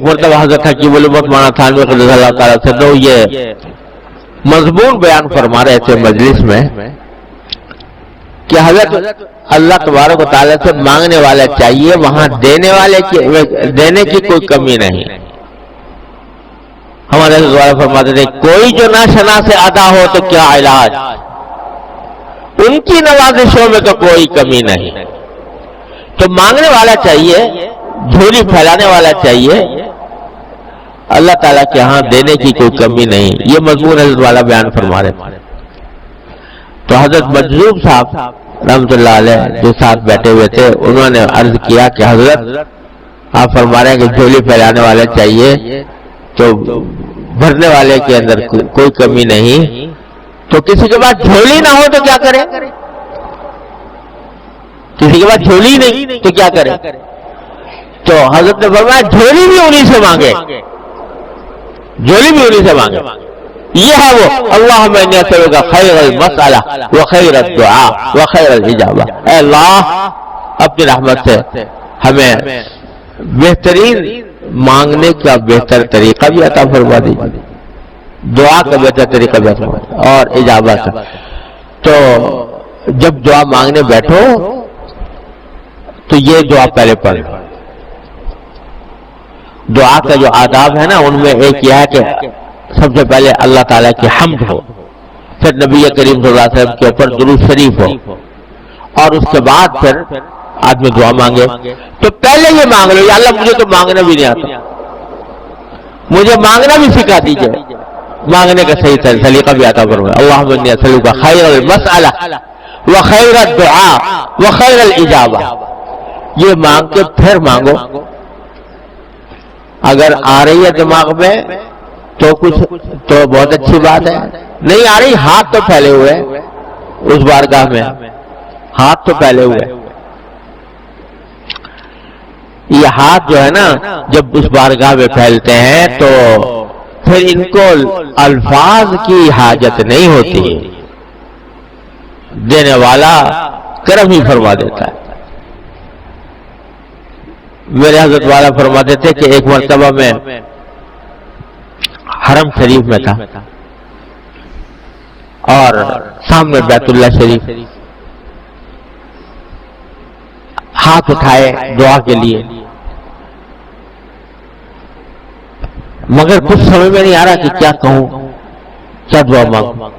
مرتبہ حضرت حکیم الامت مولانا تھانوی قدس اللہ تعالیٰ سے تو یہ مضمون بیان فرما رہے تھے مجلس میں کہ حضرت اللہ تبارک و تعالیٰ سے مانگنے والا چاہیے، وہاں دینے کی کوئی کمی نہیں۔ ہمارے حضرت فرماتے تھے کوئی جو نہ شنا سے ادا ہو تو کیا علاج، ان کی نوازشوں میں تو کوئی کمی نہیں۔ تو مانگنے والا چاہیے، جھولی پھیلانے والا چاہیے، اللہ تعالیٰ کے ہاں دینے کی کوئی کمی نہیں۔ یہ مضمون حضرت والا بیان فرما رہے تھے۔ تو حضرت مجذوب صاحب رحمۃ اللہ علیہ جو ساتھ بیٹھے ہوئے تھے، انہوں نے عرض کیا کہ حضرت آپ فرما رہے ہیں کہ جھولی پھیلانے والا چاہیے، تو بھرنے والے کے اندر کوئی کمی نہیں، تو کسی کے پاس جھولی نہ ہو تو کیا کرے؟ کسی کے پاس جھولی نہیں تو کیا کرے؟ تو حضرت نے فرمایا جھولی بھی انہی سے مانگے، جھولی بھی انہی سے مانگے۔ یہ ہے وہ اللہم انی اسألک خیر المسألہ وخیر الدعاء وخیر الاجابہ، اے اللہ اپنی رحمت سے ہمیں بہترین مانگنے کا بہتر طریقہ بھی عطا فرما دیجیے، دعا کا بہتر طریقہ بھی عطا فرما دیجیے اور اجابت کا۔ تو جب دعا مانگنے بیٹھو تو یہ دعا پہلے پڑھ لو۔ دعا کا جو آداب ہے نا، ان میں ایک یہ ہے کہ سب سے پہلے اللہ تعالیٰ کی حمد ہو، پھر نبی کریم صلی اللہ علیہ وسلم کے اوپر درود شریف ہو، اور اس کے بعد پھر آدمی دعا مانگے۔ تو پہلے یہ مانگ لو یا اللہ مجھے تو مانگنا بھی نہیں آتا، مجھے مانگنا بھی سکھا دیجئے، مانگنے کا صحیح سلیقہ بھی عطا فرمائے۔ اللہم انی اسألک خیر المسألہ وخیر الدعاء وخیر الاجابہ، یہ مانگ کے پھر مانگو۔ اگر آ رہی ہے دماغ میں تو کچھ تو بہت اچھی بات ہے، نہیں آ رہی ہاتھ تو پھیلے ہوئے اس بارگاہ میں، ہاتھ تو پھیلے ہوئے۔ یہ ہاتھ جو ہے نا جب اس بارگاہ میں پھیلتے ہیں تو پھر ان کو الفاظ کی حاجت نہیں ہوتی، دینے والا کرم ہی فرما دیتا ہے۔ میرے حضرت والا فرماتے تھے کہ ایک مرتبہ میں حرم شریف میں تھا اور سامنے بیت اللہ شریف، ہاتھ اٹھائے دعا کے لیے، مگر کچھ سمجھ میں نہیں آ رہا کہ کیا کہوں، کیا دعا مانگوں،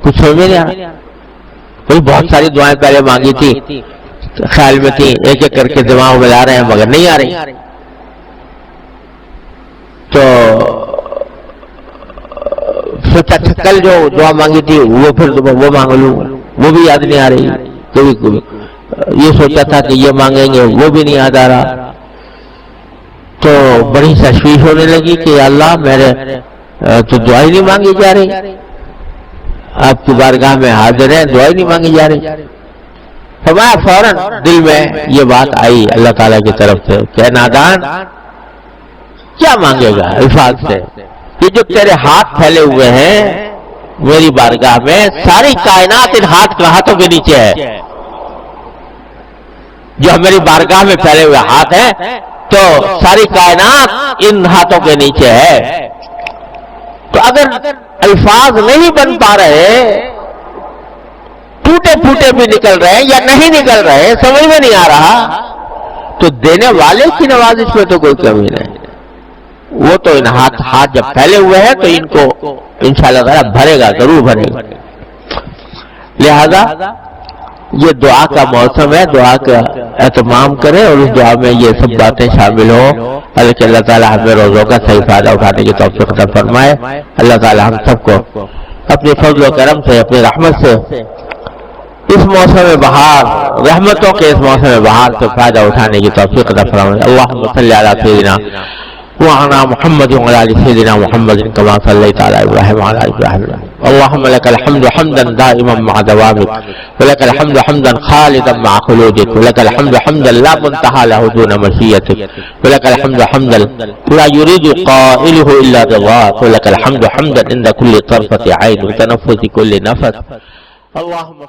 کچھ سمجھ میں نہیں آ رہا۔ کوئی بہت ساری دعائیں پہلے مانگی تھی، خیال میں تھی، ایک ایک کر کے دماغ میں لا رہے ہیں مگر نہیں آ رہی۔ تو سوچا کل جو دعا مانگی تھی وہ پھر وہ مانگ لوں، وہ بھی یاد نہیں آ رہی۔ کبھی یہ سوچا تھا کہ یہ مانگیں گے وہ بھی نہیں یاد آ رہا۔ تو بڑی تشویش ہونے لگی کہ اللہ میرے تو دعا ہی نہیں مانگی جا رہی، آپ کی بارگاہ میں حاضر ہیں، دعا ہی نہیں مانگی جا رہی۔ فرمایا فوراً دل میں یہ بات آئی اللہ تعالیٰ کی طرف سے کہ نادان کیا مانگے گا الفاظ سے، یہ جو تیرے ہاتھ پھیلے ہوئے ہیں میری بارگاہ میں، ساری کائنات ان ہاتھوں کے نیچے ہے، جو میری بارگاہ میں پھیلے ہوئے ہاتھ ہیں تو ساری کائنات ان ہاتھوں کے نیچے ہے۔ تو اگر الفاظ نہیں بن پا رہے، ٹوٹے پھوٹے بھی نکل رہے ہیں یا نہیں نکل رہے، سمجھ میں نہیں آ رہا، تو دینے والے کی نوازش میں تو کوئی کمی نہیں، وہ تو ان ہاتھ جب پھیلے ہوئے ہیں تو ان کو انشاءاللہ تعالیٰ بھرے گا، ضرور بھرے گا۔ لہذا یہ دعا کا موسم ہے، دعا کا اہتمام کریں اور اس دعا میں یہ سب باتیں شامل ہوں، کہ اللہ تعالیٰ ہمیں روزوں کا صحیح فائدہ اٹھانے کی توفیق عطا فرمائے۔ اللہ تعالیٰ ہم سب کو اپنے فضل و کرم سے، اپنی رحمت سے اس موسم بہار، رحمتوں کے اس موسم بہار سے فائدہ اٹھانے کی توفیق عطا فرمائے۔ اللہم صلی علی سیدنا وعلى محمد وعلى آل سيدنا محمد كما صليت على إبراهيم وعلى آل إبراهيم اللهم لك الحمد حمدا دائما مع دوامك ولك الحمد حمدا خالدا مع خلودك ولك الحمد حمدا لا منتهى له دون مشيئتك ولك الحمد حمدا لا يريد قائله إلا رضاك ولك الحمد حمدا عند كل طرفة عين وتنفس كل نفس اللهم